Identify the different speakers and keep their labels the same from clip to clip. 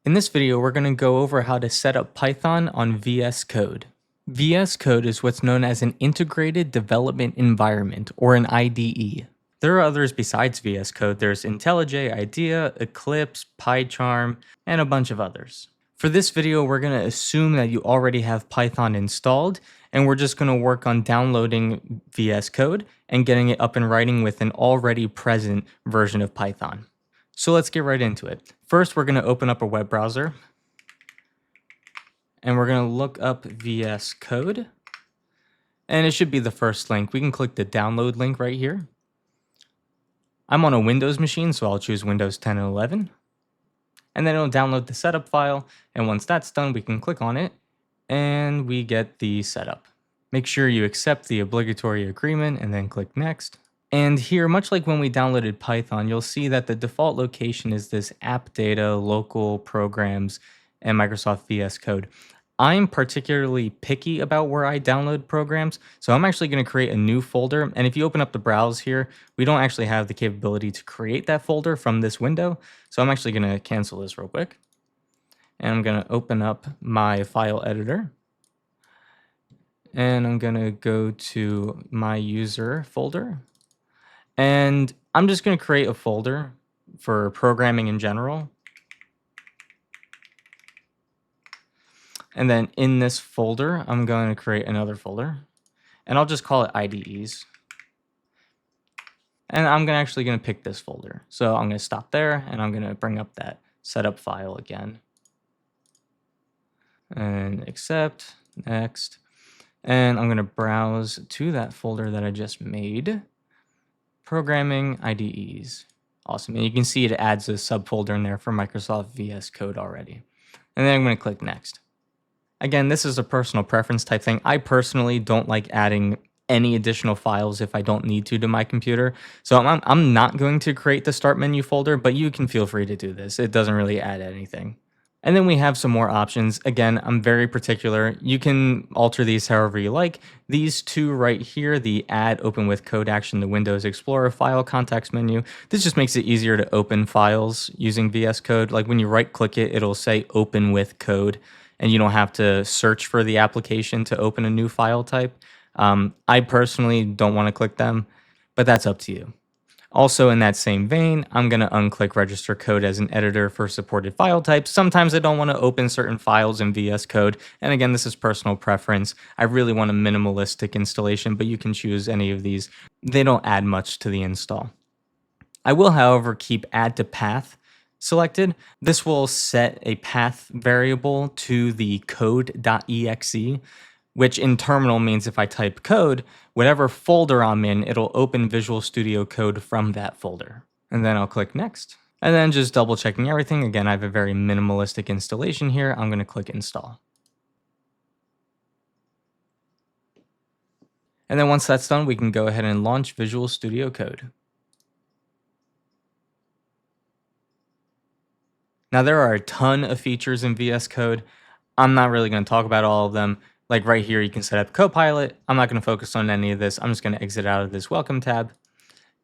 Speaker 1: In this video, we're going to go over how to set up Python on VS Code. VS Code is what's known as an Integrated Development Environment, or an IDE. There are others besides VS Code. There's IntelliJ, IDEA, Eclipse, PyCharm, and a bunch of others. For this video, we're going to assume that you already have Python installed, and we're just going to work on downloading VS Code and getting it up and running with an already present version of Python. So let's get right into it. First, we're going to open up a web browser, and we're going to look up VS Code, and it should be the first link. We can click the download link right here. I'm on a Windows machine, so I'll choose Windows 10 and 11. And then it'll download the setup file, and once that's done, we can click on it, and we get the setup. Make sure you accept the obligatory agreement, and then click Next. And here, much like when we downloaded Python, you'll see that the default location is this app data, local programs, and Microsoft VS Code. I'm particularly picky about where I download programs, so I'm actually going to create a new folder. And if you open up the browse here, we don't actually have the capability to create that folder from this window. So I'm actually going to cancel this real quick. And I'm going to open up my file editor. And I'm going to go to my user folder. And I'm just going to create a folder for programming in general. And then in this folder, I'm going to create another folder. And I'll just call it IDEs. And I'm actually going to pick this folder. So I'm going to stop there, and I'm going to bring up that setup file again. And accept, next. And I'm going to browse to that folder that I just made. Programming IDEs. Awesome. And you can see it adds a subfolder in there for Microsoft VS Code already. And then I'm going to click Next. Again, this is a personal preference type thing. I personally don't like adding any additional files if I don't need to my computer. So I'm not going to create the Start menu folder, but you can feel free to do this. It doesn't really add anything. And then we have some more options. Again, I'm very particular. You can alter these however you like. These two right here, the Add Open with Code action, the Windows Explorer file context menu. This just makes it easier to open files using VS Code. Like when you right click it, it'll say Open with Code, and you don't have to search for the application to open a new file type. I personally don't want to click them, but that's up to you. Also, in that same vein, I'm going to unclick Register Code as an editor for supported file types. Sometimes I don't want to open certain files in VS Code, and again, this is personal preference. I really want a minimalistic installation, but you can choose any of these. They don't add much to the install. I will, however, keep Add to Path selected. This will set a path variable to the code.exe, which in terminal means if I type code, whatever folder I'm in, it'll open Visual Studio Code from that folder. And then I'll click Next. And then just double checking everything. Again, I have a very minimalistic installation here. I'm going to click Install. And then once that's done, we can go ahead and launch Visual Studio Code. Now, there are a ton of features in VS Code. I'm not really going to talk about all of them. Like right here, you can set up Copilot. I'm not going to focus on any of this. I'm just going to exit out of this Welcome tab.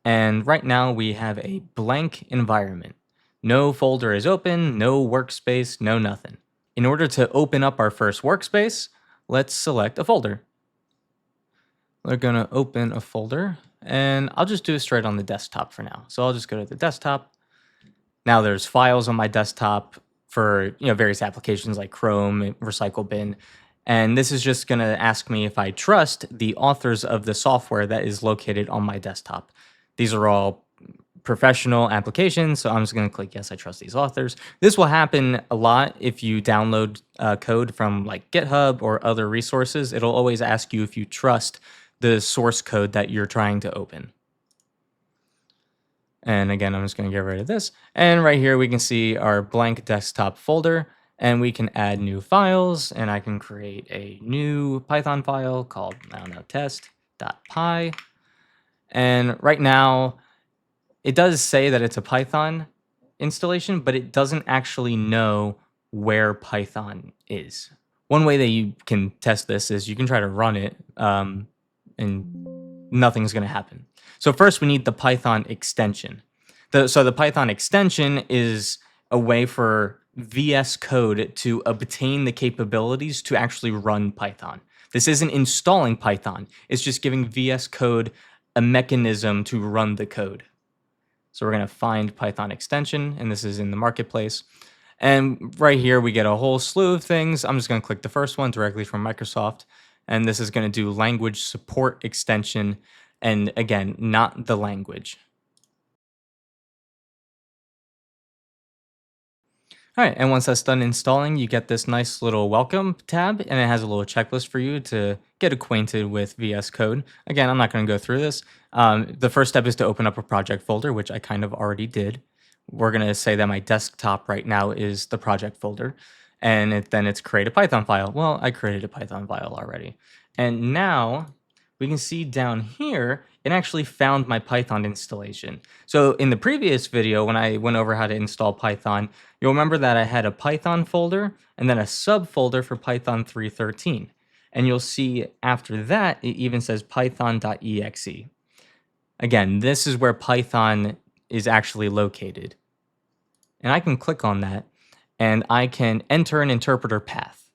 Speaker 1: And right now we have a blank environment. No folder is open, no workspace, no nothing. In order to open up our first workspace, let's select a folder. We're going to open a folder, and I'll just do it straight on the desktop for now. So I'll just go to the desktop. Now there's files on my desktop for various applications like Chrome, Recycle Bin. And this is just going to ask me if I trust the authors of the software that is located on my desktop. These are all professional applications, so I'm just going to click yes, I trust these authors. This will happen a lot if you download code from like GitHub or other resources. It'll always ask you if you trust the source code that you're trying to open. And again, I'm just going to get rid of this. And right here, we can see our blank desktop folder. And we can add new files, and I can create a new Python file called, test.py. And right now, it does say that it's a Python installation, but it doesn't actually know where Python is. One way that you can test this is you can try to run it, and nothing's going to happen. So first, we need the Python extension. So the Python extension is a way for VS Code to obtain the capabilities to actually run Python. This isn't installing Python. It's just giving VS Code a mechanism to run the code. So we're going to find Python extension, and this is in the marketplace. And right here, we get a whole slew of things. I'm just going to click the first one directly from Microsoft. And this is going to do language support extension. And again, not the language. All right, and once that's done installing, you get this nice little welcome tab, and it has a little checklist for you to get acquainted with VS Code. Again, I'm not going to go through this. The first step is to open up a project folder, which I kind of already did. We're going to say that my desktop right now is the project folder, and then it's create a Python file. Well, I created a Python file already. And now we can see down here, it actually found my Python installation. So in the previous video, when I went over how to install Python, you'll remember that I had a Python folder and then a subfolder for Python 3.13. And you'll see after that, it even says python.exe. Again, this is where Python is actually located. And I can click on that and I can enter an interpreter path,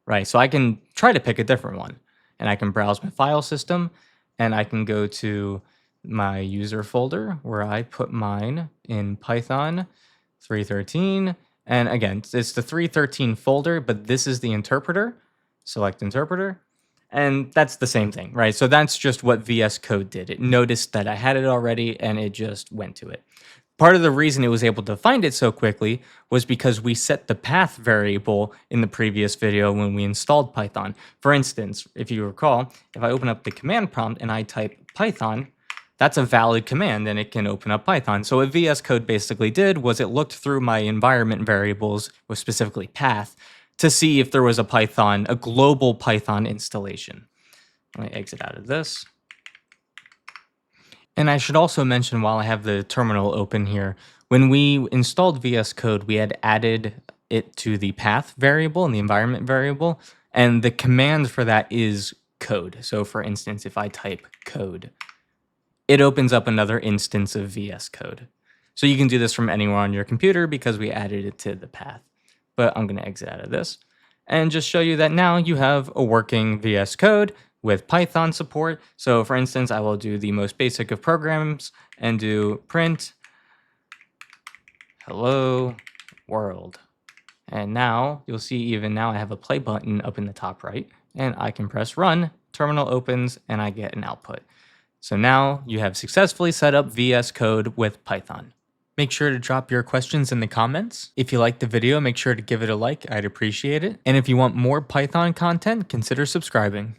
Speaker 1: right? So I can try to pick a different one. And I can browse my file system, and I can go to my user folder where I put mine in Python 3.13. And again, it's the 3.13 folder, but this is the interpreter. Select interpreter. And that's the same thing, right? So that's just what VS Code did. It noticed that I had it already, and it just went to it. Part of the reason it was able to find it so quickly was because we set the path variable in the previous video when we installed Python. For instance, if you recall, if I open up the command prompt and I type Python, that's a valid command and it can open up Python. So what VS Code basically did was it looked through my environment variables, with specifically path, to see if there was a global Python installation. Let me exit out of this. And I should also mention, while I have the terminal open here, when we installed VS Code, we had added it to the path variable and the environment variable, and the command for that is code. So for instance, if I type code, it opens up another instance of VS Code. So you can do this from anywhere on your computer because we added it to the path. But I'm going to exit out of this and just show you that now you have a working VS Code with Python support. So for instance, I will do the most basic of programs and do print hello world. And now you'll see even now I have a play button up in the top right, and I can press run, terminal opens, and I get an output. So now you have successfully set up VS Code with Python. Make sure to drop your questions in the comments. If you liked the video, make sure to give it a like. I'd appreciate it. And if you want more Python content, consider subscribing.